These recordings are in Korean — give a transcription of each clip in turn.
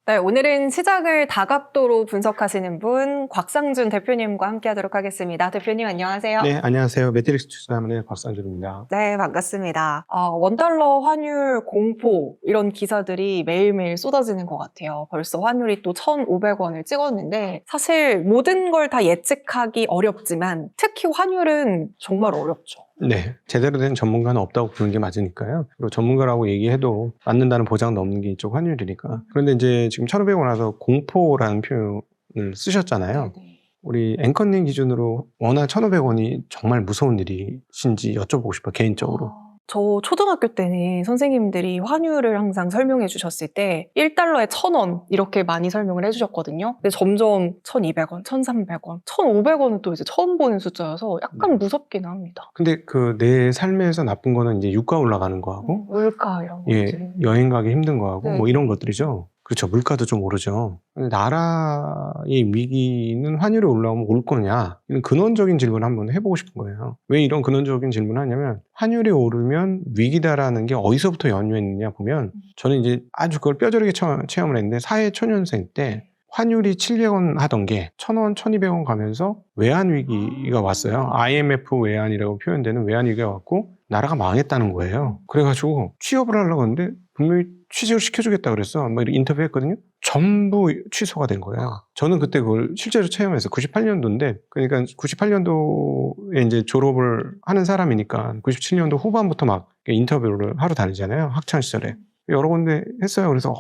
네, 오늘은 시장을 다각도로 분석하시는 분 곽상준 대표님과 함께하도록 하겠습니다. 대표님 안녕하세요. 네, 안녕하세요. 매트릭스 투자하는 곽상준입니다. 네, 반갑습니다. 원달러 환율 공포 이런 기사들이 매일매일 쏟아지는 것 같아요. 벌써 환율이 또 1,500원을 찍었는데 사실 모든 걸 다 예측하기 어렵지만 특히 환율은 정말 어렵죠. 네, 제대로 된 전문가는 없다고 보는 게 맞으니까요. 그리고 전문가라고 얘기해도 맞는다는 보장도 없는 게 이쪽 환율이니까. 그런데 이제 지금 1,500원 와서 공포라는 표현을 쓰셨잖아요. 네네. 우리 앵커님 기준으로 워낙 1,500원이 정말 무서운 일이신지 여쭤보고 싶어요, 개인적으로. 저 초등학교 때는 선생님들이 환율을 항상 설명해 주셨을 때 1달러에 1,000원 이렇게 많이 설명을 해주셨거든요. 근데 점점 1,200원, 1,300원, 1,500원은 또 이제 처음 보는 숫자여서 약간 무섭긴 합니다. 근데 그 내 삶에서 나쁜 거는 이제 유가 올라가는 거하고, 물가 이런 예, 것들. 여행 가기 힘든 거하고, 네. 뭐 이런 것들이죠. 그렇죠. 물가도 좀 오르죠. 근데 나라의 위기는 환율이 올라오면 올 거냐? 이런 근원적인 질문을 한번 해보고 싶은 거예요. 왜 이런 근원적인 질문을 하냐면, 환율이 오르면 위기다라는 게 어디서부터 연유했느냐 보면, 저는 이제 아주 그걸 뼈저리게 체험을 했는데, 사회초년생 때 환율이 700원 하던 게 1,000원, 1,200원 가면서 외환 위기가 왔어요. IMF 외환이라고 표현되는 외환 위기가 왔고, 나라가 망했다는 거예요. 그래가지고 취업을 하려고 하는데 분명히 취직을 시켜주겠다 그랬어. 뭐 이렇게 인터뷰 했거든요. 전부 취소가 된 거예요. 저는 그때 그걸 실제로 체험해서 98년도인데, 그러니까 98년도에 이제 졸업을 하는 사람이니까 97년도 후반부터 막 인터뷰를 하러 다니잖아요. 학창시절에. 여러 군데 했어요. 그래서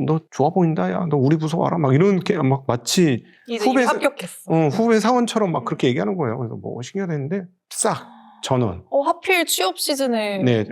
너 좋아 보인다. 야, 너 우리 부서 와라. 막 이런 게 막 마치 이제 합격했어. 후배 사원처럼 막 그렇게 얘기하는 거예요. 그래서 뭐 신기하다 했는데 싹 전원. 하필 취업 시즌에. 네.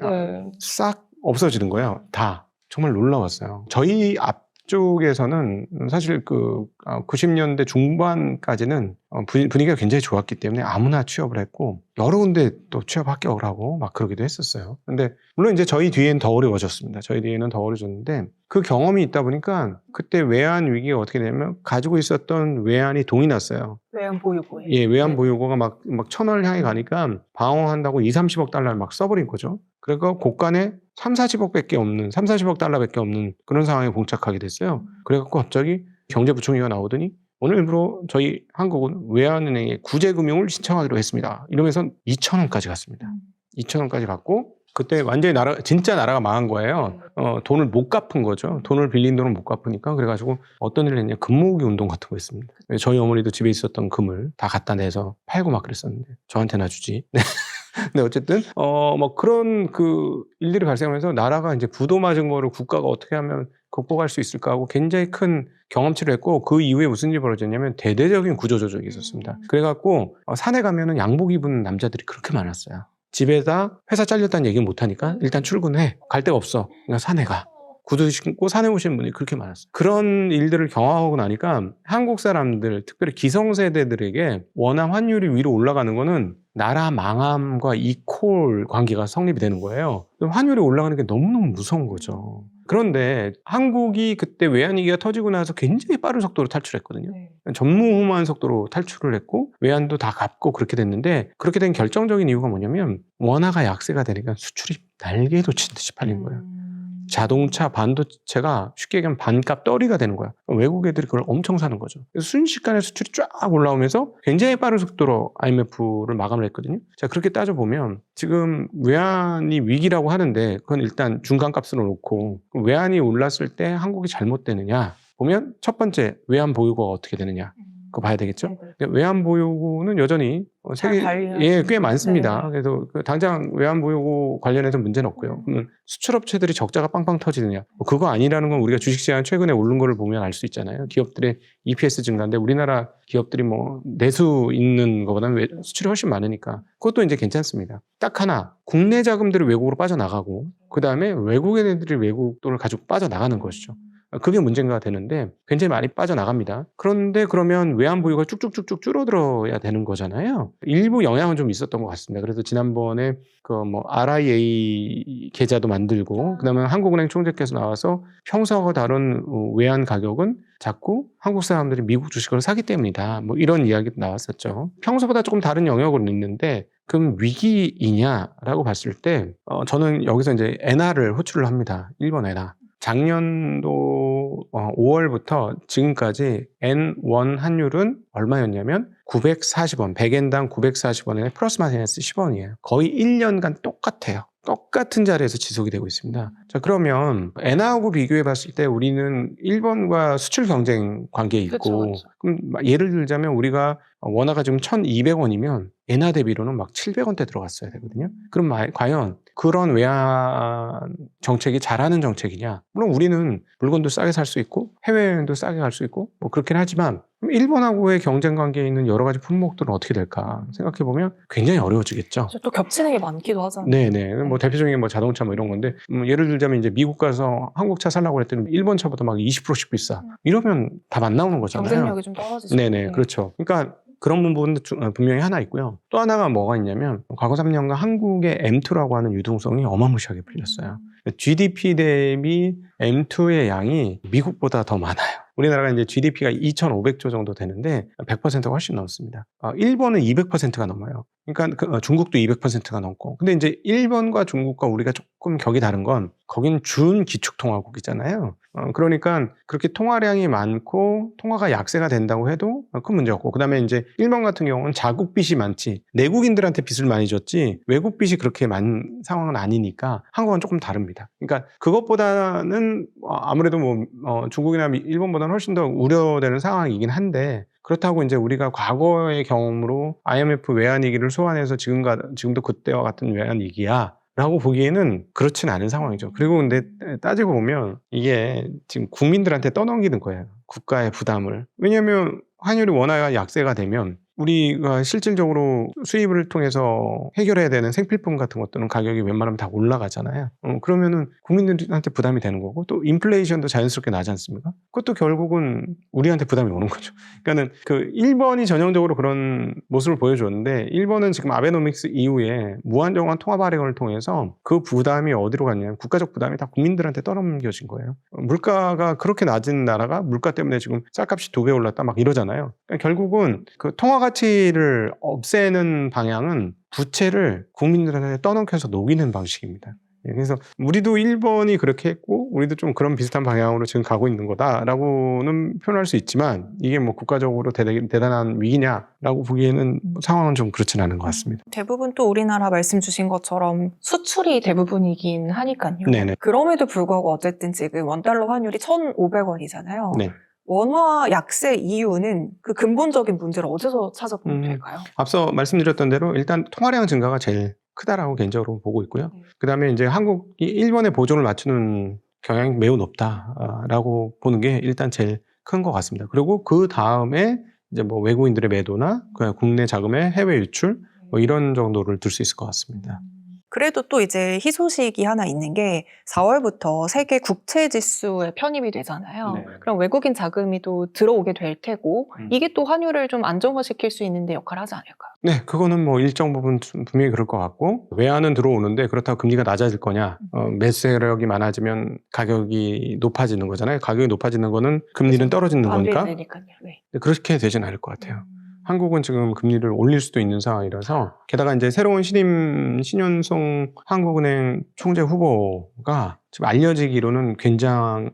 싹 없어지는 거예요. 다. 정말 놀라웠어요. 저희 앞쪽에서는 사실 90년대 중반까지는 분위기가 굉장히 좋았기 때문에 아무나 취업을 했고, 여러 군데 또 취업 합격을 하고 막 그러기도 했었어요. 근데 물론 이제 저희 뒤에는 더 어려워졌습니다. 저희 뒤에는 더 어려워졌는데, 그 경험이 있다 보니까 그때 외환 위기가 어떻게 되냐면 가지고 있었던 외환이 동이 났어요. 외환 보유고에. 예, 외환 보유고가 막 1,000원을 향해 가니까 방어한다고 2, 30억 달러를 막 써버린 거죠. 그러니까 고간에 3, 40억 달러밖에 없는 그런 상황에 봉착하게 됐어요. 그래갖고 갑자기 경제부총리가 나오더니 오늘 일부러 저희 한국은 외환은행에 구제금융을 신청하기로 했습니다. 이러면서 2,000원까지 갔습니다. 2,000원까지 갔고, 그때 완전히 진짜 나라가 망한 거예요. 돈을 못 갚은 거죠. 돈을 빌린 돈을 못 갚으니까. 그래가지고 어떤 일을 했냐, 금모으기 운동 같은 거 했습니다. 저희 어머니도 집에 있었던 금을 다 갖다 내서 팔고 막 그랬었는데, 저한테나 주지. 근데 어쨌든 뭐 그런 일들이 발생하면서 나라가 이제 부도 맞은 거를 국가가 어떻게 하면 극복할 수 있을까 하고 굉장히 큰 경험치를 했고, 그 이후에 무슨 일이 벌어졌냐면 대대적인 구조조정이 있었습니다. 그래갖고 산에 가면은 양복 입은 남자들이 그렇게 많았어요. 집에다 회사 잘렸다는 얘기는 못하니까 일단 출근해. 갈 데가 없어. 그냥 산에 가. 구두 신고 산에 오시는 분이 그렇게 많았어요. 그런 일들을 경험하고 나니까 한국 사람들, 특별히 기성세대들에게 원화 환율이 위로 올라가는 거는 나라 망함과 이퀄 관계가 성립이 되는 거예요. 환율이 올라가는 게 너무너무 무서운 거죠. 그런데 한국이 그때 외환위기가 터지고 나서 굉장히 빠른 속도로 탈출했거든요. 전무후무한 속도로 탈출을 했고, 외환도 다 갚고 그렇게 됐는데, 그렇게 된 결정적인 이유가 뭐냐면 원화가 약세가 되니까 수출이 날개 돋친 듯이 팔린 거예요. 자동차, 반도체가 쉽게 얘기하면 반값 떨이가 되는 거야. 외국 애들이 그걸 엄청 사는 거죠. 그래서 순식간에 수출이 쫙 올라오면서 굉장히 빠른 속도로 IMF를 마감을 했거든요. 자, 그렇게 따져보면 지금 외환이 위기라고 하는데, 그건 일단 중간값으로 놓고, 외환이 올랐을 때 한국이 잘못되느냐 보면, 첫 번째 외환 보유고가 어떻게 되느냐 그거 봐야 되겠죠. 외환 보유고는 여전히 세계에 꽤 많습니다. 네. 그래서 당장 외환 보유고 관련해서 문제는 없고요. 그러면 수출업체들이 적자가 빵빵 터지느냐, 그거 아니라는 건 우리가 주식시장 최근에 오른 거를 보면 알 수 있잖아요. 기업들의 EPS 증가인데 우리나라 기업들이 뭐 내수 있는 것보다는 수출이 훨씬 많으니까 그것도 이제 괜찮습니다. 딱 하나, 국내 자금들이 외국으로 빠져나가고, 그 다음에 외국 애들이 외국 돈을 가지고 빠져나가는 것이죠. 그게 문제가 되는데 굉장히 많이 빠져나갑니다. 그런데 그러면 외환 보유가 쭉쭉쭉쭉 줄어들어야 되는 거잖아요. 일부 영향은 좀 있었던 것 같습니다. 그래서 지난번에 RIA 계좌도 만들고, 그다음에 한국은행 총재께서 나와서 평소와 다른 외환 가격은 자꾸 한국 사람들이 미국 주식을 사기 때문이다. 뭐 이런 이야기도 나왔었죠. 평소보다 조금 다른 영역은 있는데, 그럼 위기이냐라고 봤을 때 저는 여기서 이제 엔화를 호출을 합니다. 일본 엔화. 작년도 5월부터 지금까지 N1 환율은 얼마였냐면 940원, 100엔당 940원에 플러스 마이너스 10원이에요. 거의 1년간 똑같아요. 똑같은 자리에서 지속이 되고 있습니다. 자, 그러면 엔화하고 비교해 봤을 때 우리는 일본과 수출 경쟁 관계에 있고, 그쵸. 그럼 예를 들자면 우리가 원화가 지금 1,200원이면 엔화 대비로는 막 700원대 들어갔어야 되거든요. 그럼 과연 그런 외환 정책이 잘하는 정책이냐? 물론 우리는 물건도 싸게 살 수 있고 해외여행도 싸게 갈 수 있고 뭐 그렇긴 하지만 일본하고의 경쟁 관계에 있는 여러 가지 품목들은 어떻게 될까 생각해 보면 굉장히 어려워지겠죠. 또 겹치는 게 많기도 하잖아요. 네네. 뭐 대표적인 뭐 자동차 뭐 이런 건데 예를 들자면 이제 미국 가서 한국 차 살라고 그랬더니 일본 차보다 막 20%씩 비싸. 이러면 답 안 나오는 거잖아요. 경쟁력이 좀 떨어지죠. 네네. 그렇죠. 그러니까 그런 부분도 분명히 하나 있고요. 또 하나가 뭐가 있냐면 과거 3년간 한국의 M2라고 하는 유동성이 어마무시하게 풀렸어요. GDP 대비 M2의 양이 미국보다 더 많아요. 우리나라가 이제 GDP가 2,500조 정도 되는데 100%가 훨씬 넘습니다. 일본은 200%가 넘어요. 그러니까 중국도 200%가 넘고. 근데 이제 일본과 중국과 우리가 조금 격이 다른 건 거긴 준기축통화국이잖아요. 그러니까 그렇게 통화량이 많고 통화가 약세가 된다고 해도 큰 문제 없고, 그다음에 이제 일본 같은 경우는 자국 빚이 많지 내국인들한테 빚을 많이 줬지 외국 빚이 그렇게 많은 상황은 아니니까 한국은 조금 다릅니다. 그러니까 그것보다는 아무래도 뭐 중국이나 일본보다는 훨씬 더 우려되는 상황이긴 한데, 그렇다고 이제 우리가 과거의 경험으로 IMF 외환위기를 소환해서 지금도 그때와 같은 외환위기야 라고 보기에는 그렇진 않은 상황이죠. 그리고 근데 따지고 보면 이게 지금 국민들한테 떠넘기는 거예요. 국가의 부담을. 왜냐하면 환율이 원화가 약세가 되면 우리가 실질적으로 수입을 통해서 해결해야 되는 생필품 같은 것들은 가격이 웬만하면 다 올라가잖아요. 그러면은 국민들한테 부담이 되는 거고, 또 인플레이션도 자연스럽게 나지 않습니까? 그것도 결국은 우리한테 부담이 오는 거죠. 그러니까는 그 일본이 전형적으로 그런 모습을 보여줬는데, 일본은 지금 아베노믹스 이후에 무한정한 통화 발행을 통해서 그 부담이 어디로 갔냐면 국가적 부담이 다 국민들한테 떠넘겨진 거예요. 물가가 그렇게 낮은 나라가 물가 때문에 지금 쌀값이 2배 올랐다 막 이러잖아요. 그러니까 결국은 그 통화 가치를 없애는 방향은 부채를 국민들한테 떠넘겨서 녹이는 방식입니다. 그래서 우리도 일본이 그렇게 했고 우리도 좀 그런 비슷한 방향으로 지금 가고 있는 거다라고는 표현할 수 있지만, 이게 뭐 국가적으로 대단한 위기냐라고 보기에는 상황은 좀 그렇진 않은 것 같습니다. 대부분 또 우리나라 말씀 주신 것처럼 수출이 대부분이긴 하니까요. 네네. 그럼에도 불구하고 어쨌든 지금 원달러 환율이 1,500원이잖아요. 네. 원화 약세 이유는 그 근본적인 문제를 어디서 찾아보면 될까요? 앞서 말씀드렸던 대로 일단 통화량 증가가 제일 크다라고 개인적으로 보고 있고요. 그다음에 이제 한국이 일본의 보조를 맞추는 경향이 매우 높다라고 보는 게 일단 제일 큰 것 같습니다. 그리고 그 다음에 이제 뭐 외국인들의 매도나 그냥 국내 자금의 해외 유출 뭐 이런 정도를 들 수 있을 것 같습니다. 그래도 또 이제 희소식이 하나 있는 게 4월부터 세계 국채 지수에 편입이 되잖아요. 네. 그럼 외국인 자금이 또 들어오게 될 테고 이게 또 환율을 좀 안정화시킬 수 있는 데 역할을 하지 않을까요? 네, 그거는 뭐 일정 부분 분명히 그럴 것 같고, 외환은 들어오는데 그렇다고 금리가 낮아질 거냐? 매수세력이 많아지면 가격이 높아지는 거잖아요. 가격이 높아지는 거는 금리는 떨어지는 거니까. 되니까요. 네. 그렇게 되진 않을 것 같아요. 한국은 지금 금리를 올릴 수도 있는 상황이라서, 게다가 이제 새로운 신임 신현송 한국은행 총재 후보가 지금 알려지기로는 굉장히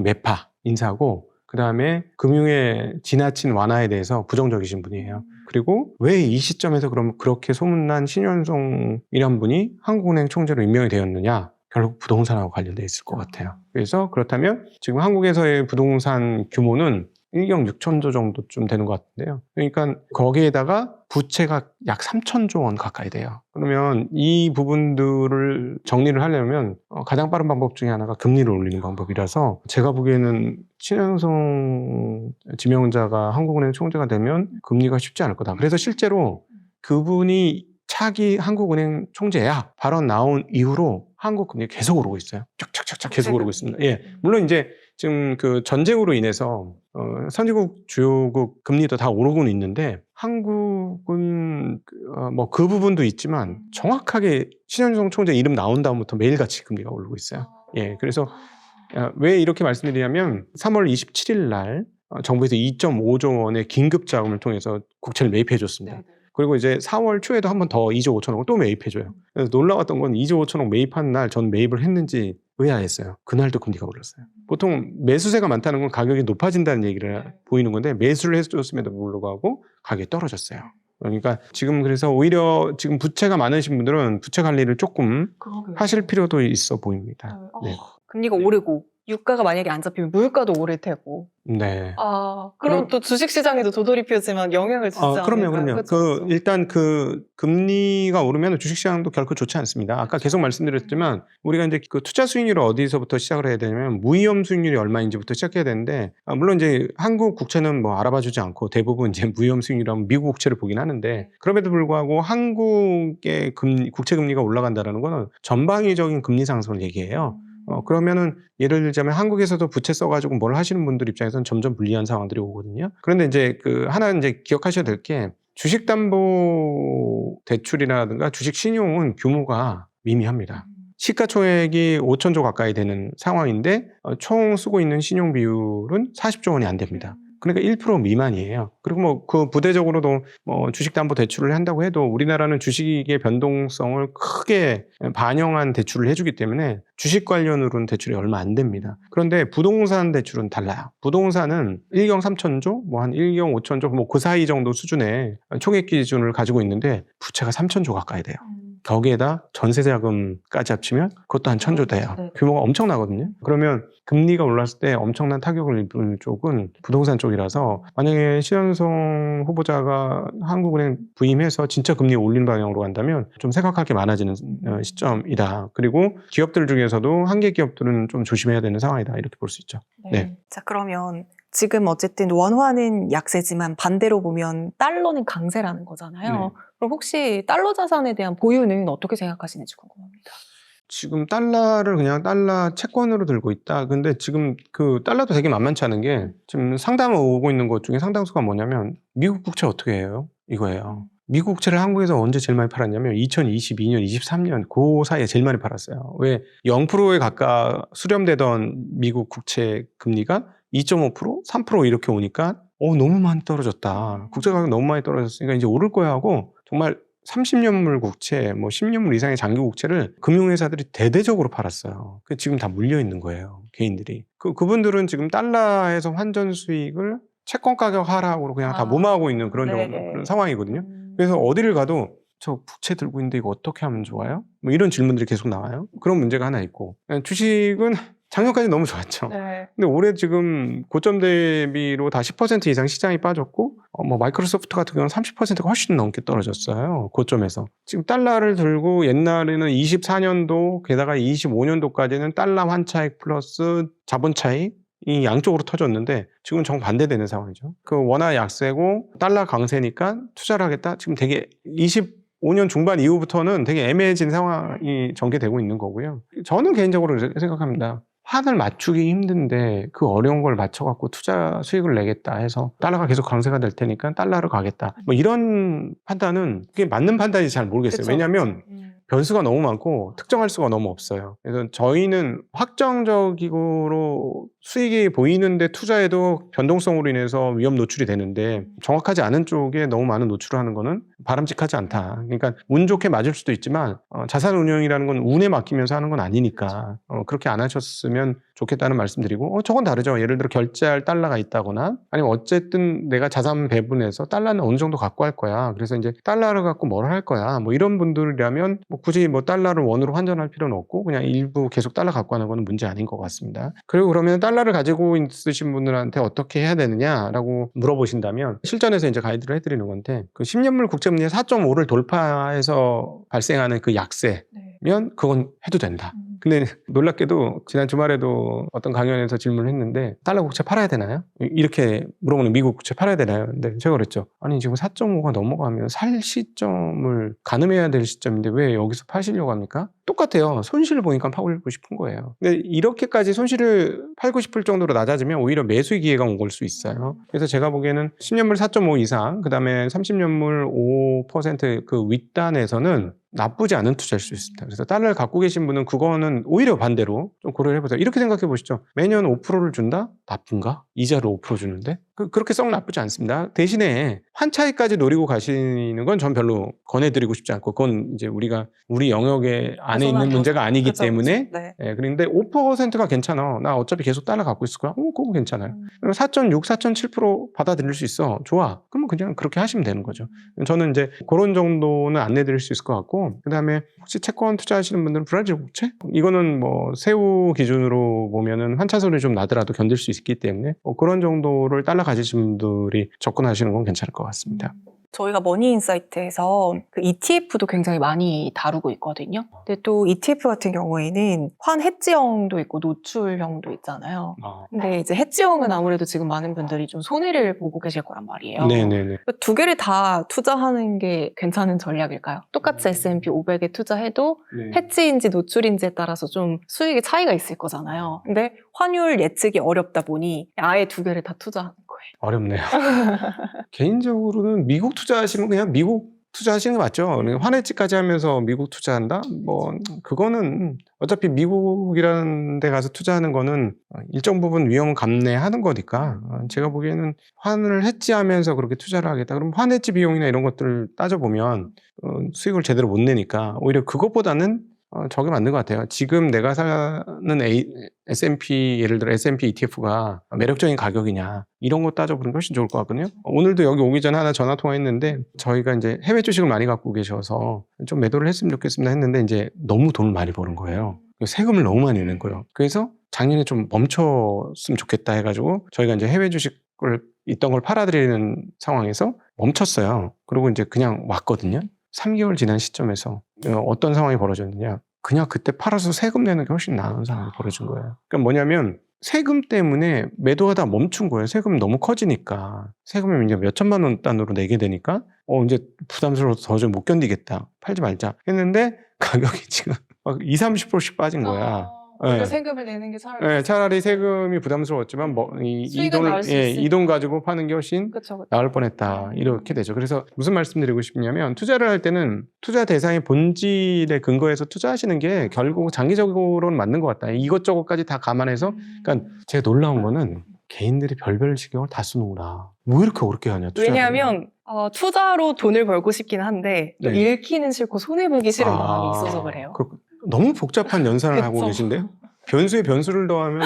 매파 인사고, 그 다음에 금융의 지나친 완화에 대해서 부정적이신 분이에요. 그리고 왜 이 시점에서 그럼 그렇게 소문난 신현송이란 분이 한국은행 총재로 임명이 되었느냐? 결국 부동산하고 관련돼 있을 것 같아요. 그래서 그렇다면 지금 한국에서의 부동산 규모는 1경 6천조 정도쯤 되는 것 같은데요. 그러니까 거기에다가 부채가 약 3천조 원 가까이 돼요. 그러면 이 부분들을 정리를 하려면 가장 빠른 방법 중에 하나가 금리를 올리는 방법이라서, 제가 보기에는 신현송 지명자가 한국은행 총재가 되면 금리가 쉽지 않을 거다. 그래서 실제로 그분이 차기 한국은행 총재야 발언 나온 이후로 한국 금리 계속 오르고 있어요. 쫙쫙쫙쫙 계속 오르고 있습니다. 예, 물론 이제 지금 그 전쟁으로 인해서 선진국 주요국 금리도 다 오르고는 있는데, 한국은 뭐 그 부분도 있지만 정확하게 신현종 총재 이름 나온 다음부터 매일같이 금리가 오르고 있어요. 예, 그래서 왜 이렇게 말씀드리냐면 3월 27일 날 정부에서 2.5조 원의 긴급 자금을 통해서 국채를 매입해 줬습니다. 그리고 이제 4월 초에도 한 번 더 2조 5천억을 또 매입해줘요. 그래서 놀라웠던 건 2조 5천억 매입한 날 전 매입을 했는지 의아했어요. 그날도 금리가 올랐어요. 보통 매수세가 많다는 건 가격이 높아진다는 얘기를 보이는 건데 매수를 해줬음에도 불구하고 가격이 떨어졌어요. 그러니까 지금 그래서 오히려 지금 부채가 많으신 분들은 부채 관리를 조금 하실 필요도 있어 보입니다. 네. 금리가 오르고 유가가 만약에 안 잡히면 물가도 오를 테고. 네. 그럼 또 주식시장에도 도돌이표지만 영향을 주지 않을까요? 그럼요. 그쵸? 일단 금리가 오르면 주식시장도 결코 좋지 않습니다. 아까 계속 말씀드렸지만 우리가 이제 그 투자 수익률을 어디서부터 시작을 해야 되냐면 무위험 수익률이 얼마인지부터 시작해야 되는데 물론 이제 한국 국채는 뭐 알아봐주지 않고 대부분 이제 무위험 수익률이라면 미국 국채를 보긴 하는데 그럼에도 불구하고 한국의 국채 금리가 올라간다는 거는 전방위적인 금리 상승을 얘기해요. 그러면은 예를 들자면 한국에서도 부채 써가지고 뭘 하시는 분들 입장에서는 점점 불리한 상황들이 오거든요. 그런데 이제 하나 이제 기억하셔야 될 게 주식담보대출이라든가 주식 신용은 규모가 미미합니다. 시가총액이 5천조 가까이 되는 상황인데 총 쓰고 있는 신용 비율은 40조 원이 안 됩니다. 그러니까 1% 미만이에요. 그리고 뭐 그 부대적으로도 주식담보대출을 한다고 해도 우리나라는 주식의 변동성을 크게 반영한 대출을 해주기 때문에 주식 관련으로는 대출이 얼마 안 됩니다. 그런데 부동산 대출은 달라요. 부동산은 1경 3천조, 뭐 한 1경 5천조, 뭐 그 사이 정도 수준의 총액 기준을 가지고 있는데 부채가 3천조 가까이 돼요. 거기에다 전세자금까지 합치면 그것도 한 1,000조 돼요. 규모가 엄청나거든요. 그러면 금리가 올랐을 때 엄청난 타격을 입을 쪽은 부동산 쪽이라서 만약에 신현성 후보자가 한국은행 부임해서 진짜 금리 올린 방향으로 간다면 좀 생각할 게 많아지는 시점이다. 그리고 기업들 중에서도 한계 기업들은 좀 조심해야 되는 상황이다. 이렇게 볼 수 있죠. 네. 자, 그러면 지금 어쨌든 원화는 약세지만 반대로 보면 달러는 강세라는 거잖아요. 네. 그럼 혹시 달러 자산에 대한 보유는 어떻게 생각하시는지 궁금합니다. 지금 달러를 그냥 달러 채권으로 들고 있다. 근데 지금 그 달러도 되게 만만치 않은 게 지금 상담 오고 있는 것 중에 상당수가 뭐냐면 미국 국채 어떻게 해요? 이거예요. 미국 국채를 한국에서 언제 제일 많이 팔았냐면 2022년, 23년 그 사이에 제일 많이 팔았어요. 왜 0%에 가까 수렴되던 미국 국채 금리가 2.5%, 3% 이렇게 오니까 너무 많이 떨어졌다. 국제 가격 너무 많이 떨어졌으니까 이제 오를 거야 하고 정말 30년물 국채, 뭐 10년물 이상의 장기 국채를 금융회사들이 대대적으로 팔았어요. 지금 다 물려 있는 거예요, 개인들이. 그분들은 지금 달러에서 환전 수익을 채권 가격 하락으로 그냥 다 무마하고 있는 그런 상황이거든요. 그래서 어디를 가도 저 국채 들고 있는데 이거 어떻게 하면 좋아요? 뭐 이런 질문들이 계속 나와요. 그런 문제가 하나 있고 주식은 작년까지 너무 좋았죠. 근데 올해 지금 고점 대비로 다 10% 이상 시장이 빠졌고, 뭐 마이크로소프트 같은 경우는 30%가 훨씬 넘게 떨어졌어요. 고점에서. 지금 달러를 들고 옛날에는 24년도, 게다가 25년도까지는 달러 환차익 플러스 자본 차익, 이 양쪽으로 터졌는데 지금 정반대되는 상황이죠. 원화 약세고 달러 강세니까 투자를 하겠다. 지금 되게 25년 중반 이후부터는 되게 애매해진 상황이 전개되고 있는 거고요. 저는 개인적으로 생각합니다. 환을 맞추기 힘든데 그 어려운 걸 맞춰갖고 투자 수익을 내겠다 해서 달러가 계속 강세가 될 테니까 달러로 가겠다. 뭐 이런 판단은 그게 맞는 판단인지 잘 모르겠어요. 그쵸, 왜냐하면 변수가 너무 많고 특정할 수가 너무 없어요. 그래서 저희는 확정적으로 수익이 보이는데 투자해도 변동성으로 인해서 위험 노출이 되는데 정확하지 않은 쪽에 너무 많은 노출을 하는 거는 바람직하지 않다. 그러니까 운 좋게 맞을 수도 있지만 자산 운용이라는 건 운에 맡기면서 하는 건 아니니까 그렇게 안 하셨으면 좋겠다는 말씀드리고 저건 다르죠. 예를 들어 결제할 달러가 있다거나 아니면 어쨌든 내가 자산 배분해서 달러는 어느 정도 갖고 할 거야. 그래서 이제 달러를 갖고 뭘 할 거야. 뭐 이런 분들이라면 뭐 굳이 뭐 달러를 원으로 환전할 필요는 없고 그냥 일부 계속 달러 갖고 하는 거는 문제 아닌 것 같습니다. 그리고 그러면 달러를 가지고 있으신 분들한테 어떻게 해야 되느냐라고 물어보신다면 실전에서 이제 가이드를 해드리는 건데 그 10년물 국채금리 4.5를 돌파해서 발생하는 그 약세면 그건 해도 된다. 근데 놀랍게도 지난 주말에도 어떤 강연에서 질문을 했는데 달러 국채 팔아야 되나요? 이렇게 물어보는 미국 국채 팔아야 되나요? 근데 제가 그랬죠. 아니 지금 4.5가 넘어가면 살 시점을 가늠해야 될 시점인데 왜 여기서 파시려고 합니까? 똑같아요. 손실을 보니까 팔고 싶은 거예요. 근데 이렇게까지 손실을 팔고 싶을 정도로 낮아지면 오히려 매수의 기회가 온 걸 수 있어요. 그래서 제가 보기에는 10년물 4.5 이상, 그 다음에 30년물 5% 그 윗단에서는 나쁘지 않은 투자일 수 있습니다. 그래서 달러를 갖고 계신 분은 그거는 오히려 반대로 좀 고려를 해보세요. 이렇게 생각해 보시죠. 매년 5%를 준다? 나쁜가? 이자를 5% 주는데 그렇게 썩 나쁘지 않습니다. 대신에 환차익까지 노리고 가시는 건 전 별로 권해드리고 싶지 않고 그건 이제 우리 영역에 안에 있는 벗어나는 문제가 아니기 그쵸, 때문에 그쵸. 네. 예, 그런데 5%가 괜찮아. 나 어차피 계속 달러 갖고 있을 거야. 그건 괜찮아요. 4.6, 4.7% 받아들일 수 있어. 좋아. 그러면 그냥 그렇게 하시면 되는 거죠. 저는 이제 그런 정도는 안내드릴 수 있을 것 같고 그다음에 혹시 채권 투자하시는 분들은 브라질 국채? 이거는 뭐 세후 기준으로 보면은 환차손이 좀 나더라도 견딜 수 있기 때문에 그런 정도를 달러 가지신 분들이 접근하시는 건 괜찮을 것 같습니다. 저희가 머니인사이트에서 그 ETF도 굉장히 많이 다루고 있거든요. 근데 또 ETF 같은 경우에는 환 해지형도 있고 노출형도 있잖아요. 근데 이제 해지형은 아무래도 지금 많은 분들이 좀 손해를 보고 계실 거란 말이에요. 네네네. 두 개를 다 투자하는 게 괜찮은 전략일까요? 똑같이 S&P 500에 투자해도 네. 해지인지 노출인지에 따라서 좀 수익의 차이가 있을 거잖아요. 근데 환율 예측이 어렵다 보니 아예 두 개를 다 투자하는 거예요. 어렵네요. 개인적으로는 미국 투자하시면 그냥 미국 투자하시는 게 맞죠. 환해지까지 하면서 미국 투자한다? 뭐 그거는 어차피 미국이라는 데 가서 투자하는 거는 일정 부분 위험은 감내하는 거니까 제가 보기에는 환을 해지하면서 그렇게 투자를 하겠다. 그럼 환 해지 비용이나 이런 것들을 따져보면 수익을 제대로 못 내니까 오히려 그것보다는 저게 맞는 것 같아요. 지금 내가 사는 S&P, 예를 들어 S&P ETF가 매력적인 가격이냐 이런 거 따져보는 게 훨씬 좋을 것 같거든요. 오늘도 여기 오기 전에 하나 전화 통화했는데 저희가 이제 해외 주식을 많이 갖고 계셔서 좀 매도를 했으면 좋겠습니다 했는데 이제 너무 돈을 많이 버는 거예요. 세금을 너무 많이 내는 거예요. 그래서 작년에 좀 멈췄으면 좋겠다 해가지고 저희가 이제 해외 주식을 있던 걸 팔아드리는 상황에서 멈췄어요. 그리고 이제 그냥 왔거든요. 3개월 지난 시점에서 어떤 상황이 벌어졌느냐. 그냥 그때 팔아서 세금 내는 게 훨씬 나은 상황이 벌어진 거예요. 그러니까 뭐냐면 세금 때문에 매도하다 멈춘 거예요. 세금이 너무 커지니까. 세금을 이제 몇 천만 원 단으로 내게 되니까 이제 부담스러워서 도저히 못 견디겠다. 팔지 말자. 했는데 가격이 지금 막 20, 30%씩 빠진 거야. 오히려 예. 세금을 내는 게 차라리 예, 차라리 세금이 부담스러웠지만 이 수익은 나을 수 있으니까. 이 돈 가지고 파는 게 훨씬 그쵸. 나을 뻔했다. 이렇게 되죠. 그래서 무슨 말씀드리고 싶냐면 투자를 할 때는 투자 대상의 본질에 근거해서 투자하시는 게 결국 장기적으로는 맞는 것 같다. 이것저것까지 다 감안해서 그러니까 제가 놀라운 거는 개인들이 별별 신경을 다 쓰는구나. 뭐 이렇게 어렵게 하냐. 투자를. 왜냐하면 투자로 돈을 벌고 싶긴 한데 또 네. 잃기는 싫고 손해보기 싫은 마음이 있어서 그래요. 너무 복잡한 연산을 하고 그쵸. 계신데요. 변수에 변수를 더하면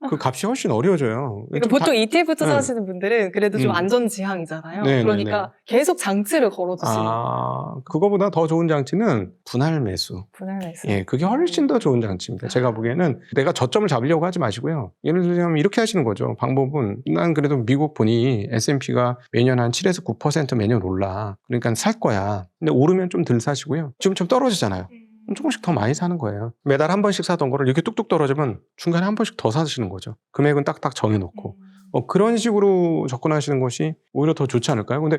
그 값이 훨씬 어려워져요. 그러니까 보통 ETF 투자하시는 분들은 그래도 좀 안전지향이잖아요. 네, 그러니까 계속 장치를 걸어두시는 그거보다 더 좋은 장치는 분할 매수. 분할 매수. 예, 그게 훨씬 더 좋은 장치입니다. 제가 보기에는 내가 저점을 잡으려고 하지 마시고요. 예를 들자면 이렇게 하시는 거죠. 방법은 난 그래도 미국 보니 S&P가 매년 한 7에서 9% 매년 올라. 그러니까 살 거야. 근데 오르면 좀 덜 사시고요. 지금처럼 떨어지잖아요. 조금씩 더 많이 사는 거예요. 매달 한 번씩 사던 거를 이렇게 뚝뚝 떨어지면 중간에 한 번씩 더 사시는 거죠. 금액은 딱딱 정해놓고. 그런 식으로 접근하시는 것이 오히려 더 좋지 않을까요? 근데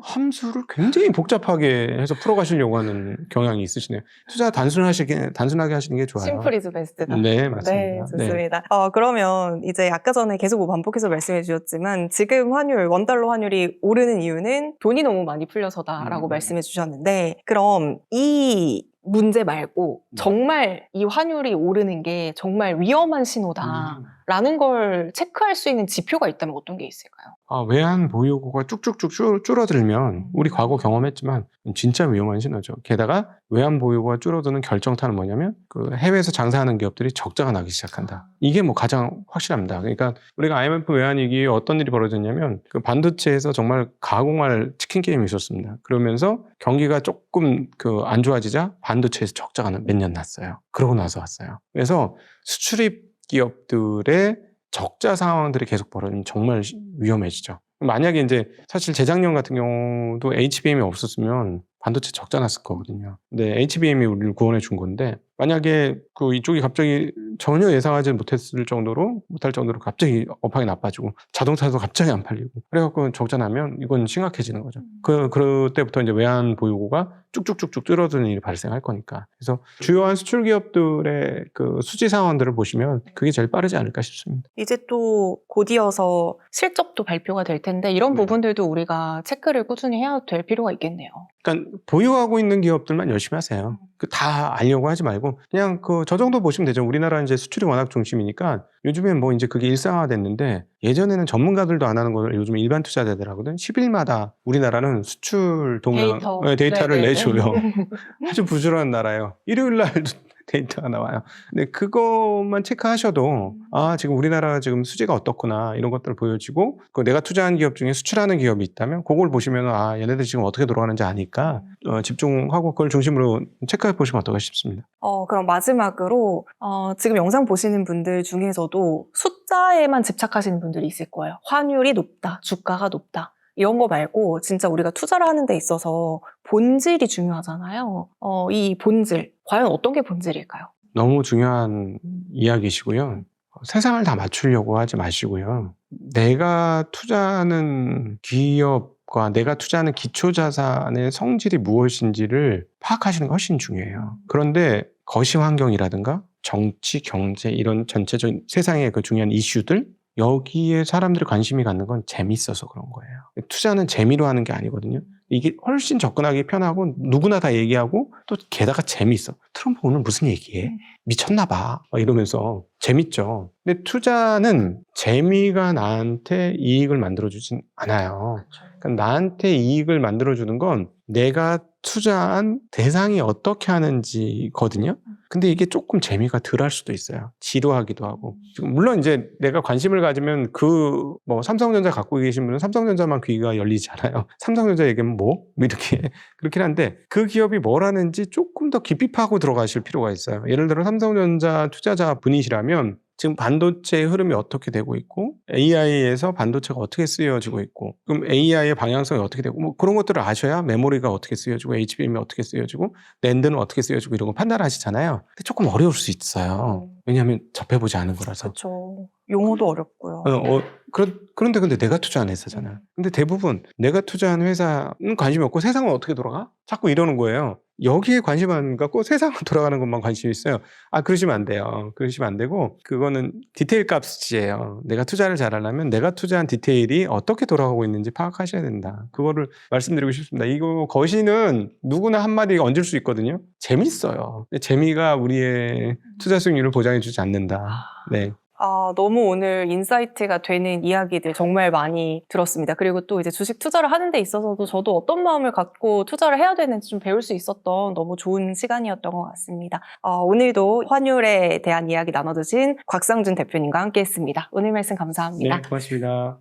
함수를 굉장히 복잡하게 해서 풀어가시려고 하는 경향이 있으시네요. 투자 단순하게 하시는 게 좋아요. 심플 이즈 베스트다. 네, 맞습니다. 네, 좋습니다. 그러면 이제 아까 전에 계속 반복해서 말씀해 주셨지만 지금 원달러 환율이 오르는 이유는 돈이 너무 많이 풀려서다라고 말씀해 주셨는데 그럼 이 문제 말고 정말 이 환율이 오르는 게 정말 위험한 신호다라는 걸 체크할 수 있는 지표가 있다면 어떤 게 있을까요? 외환 보유고가 쭉쭉쭉 줄어들면 우리 과거 경험했지만 진짜 위험한 신호죠. 게다가 외환 보유고가 줄어드는 결정타는 뭐냐면 그 해외에서 장사하는 기업들이 적자가 나기 시작한다. 이게 뭐 가장 확실합니다. 그러니까 우리가 IMF 외환위기에 어떤 일이 벌어졌냐면 그 반도체에서 정말 가공할 치킨 게임이 있었습니다. 그러면서 경기가 조금 안 좋아지자 반도체에서 적자가 몇 년 났어요. 그러고 나서 왔어요. 그래서 수출입 기업들의 적자 상황들이 계속 벌어지면 정말 위험해지죠. 만약에 이제 사실 재작년 같은 경우도 HBM이 없었으면 반도체 적자 났을 거거든요. 근데 HBM이 우리를 구원해 준 건데 만약에 이쪽이 갑자기 전혀 예상하지 못할 정도로 갑자기 업황이 나빠지고 자동차도 갑자기 안 팔리고 그래갖고 적자 나면 이건 심각해지는 거죠. 그때부터 이제 외환 보유고가 쭉쭉쭉쭉 줄어드는 일이 발생할 거니까. 그래서 주요한 수출 기업들의 그 수지 상황들을 보시면 그게 제일 빠르지 않을까 싶습니다. 이제 또 곧이어서 실적도 발표가 될 텐데 이런 부분들도 우리가 체크를 꾸준히 해야 될 필요가 있겠네요. 그러니까 보유하고 있는 기업들만 열심히 하세요. 다 알려고 하지 말고 그냥 저 정도 보시면 되죠. 우리나라는 이제 수출이 워낙 중심이니까 요즘엔 뭐 이제 그게 일상화됐는데 예전에는 전문가들도 안 하는 걸 요즘 일반 투자자들 하거든. 10일마다 우리나라는 수출 동향 데이터를 네네네. 내줘요. 아주 부지런한 나라예요. 일요일 날도 데이터가 나와요. 근데 그것만 체크하셔도 지금 우리나라 지금 수지가 어떻구나 이런 것들을 보여지고 내가 투자한 기업 중에 수출하는 기업이 있다면 그걸 보시면 얘네들 지금 어떻게 돌아가는지 아니까 집중하고 그걸 중심으로 체크해 보시면 어떨까 싶습니다. 그럼 마지막으로 지금 영상 보시는 분들 중에서도 숫자에만 집착하시는 분들이 있을 거예요. 환율이 높다, 주가가 높다. 이런 거 말고 진짜 우리가 투자를 하는 데 있어서 본질이 중요하잖아요. 이 본질, 과연 어떤 게 본질일까요? 너무 중요한 이야기시고요. 세상을 다 맞추려고 하지 마시고요. 내가 투자하는 기업과 내가 투자하는 기초자산의 성질이 무엇인지를 파악하시는 게 훨씬 중요해요. 그런데 거시 환경이라든가 정치, 경제 이런 전체적인 세상의 그 중요한 이슈들 여기에 사람들이 관심이 갖는 건 재밌어서 그런 거예요. 투자는 재미로 하는 게 아니거든요. 이게 훨씬 접근하기 편하고 누구나 다 얘기하고 또 게다가 재밌어. 트럼프 오늘 무슨 얘기해? 미쳤나 봐. 막 이러면서 재밌죠. 근데 투자는 재미가 나한테 이익을 만들어주진 않아요. 그러니까 나한테 이익을 만들어주는 건 내가 투자한 대상이 어떻게 하는지거든요. 근데 이게 조금 재미가 덜할 수도 있어요. 지루하기도 하고. 지금 물론 이제 내가 관심을 가지면 삼성전자 갖고 계신 분은 삼성전자만 귀가 열리잖아요. 삼성전자 얘기하면 이렇게 그렇긴 한데 그 기업이 뭘 하는지 조금 더 깊이 파고 들어가실 필요가 있어요. 예를 들어 삼성전자 투자자 분이시라면 지금 반도체의 흐름이 어떻게 되고 있고 AI에서 반도체가 어떻게 쓰여지고 있고 그럼 AI의 방향성이 어떻게 되고 그런 것들을 아셔야 메모리가 어떻게 쓰여지고 HBM이 어떻게 쓰여지고 낸드는 어떻게 쓰여지고 이런 거 판단하시잖아요. 근데 조금 어려울 수 있어요. 왜냐하면 접해보지 않은 거라서. 그렇죠. 용어도 어렵고요. 그런데 근데 내가 투자한 회사잖아. 근데 대부분 내가 투자한 회사는 관심이 없고 세상은 어떻게 돌아가? 자꾸 이러는 거예요. 여기에 관심 안 갖고 세상은 돌아가는 것만 관심이 있어요. 그러시면 안 돼요. 그러시면 안 되고 그거는 디테일 값이에요. 내가 투자를 잘하려면 내가 투자한 디테일이 어떻게 돌아가고 있는지 파악하셔야 된다. 그거를 말씀드리고 싶습니다. 이거 거시는 누구나 한마디 얹을 수 있거든요. 재밌어요. 근데 재미가 우리의 투자 수익률을 보장해주지 않는다. 네. 너무 오늘 인사이트가 되는 이야기들 정말 많이 들었습니다. 그리고 또 이제 주식 투자를 하는 데 있어서도 저도 어떤 마음을 갖고 투자를 해야 되는지 좀 배울 수 있었던 너무 좋은 시간이었던 것 같습니다. 오늘도 환율에 대한 이야기 나눠주신 곽상준 대표님과 함께 했습니다. 오늘 말씀 감사합니다. 네, 고맙습니다.